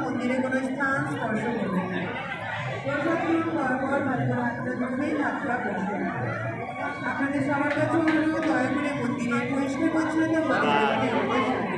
মন্দিরে কোনো স্থান স্পর্শ করবে না। প্রসাদ গ্রহণ করার পর ভালোভাবে যাত্রা করবেন। আপনাদের সবার কাছে অনুরোধ, দয়া করে মন্দিরে পরিষ্কার পরিচ্ছন্নতা বজায় রাখতে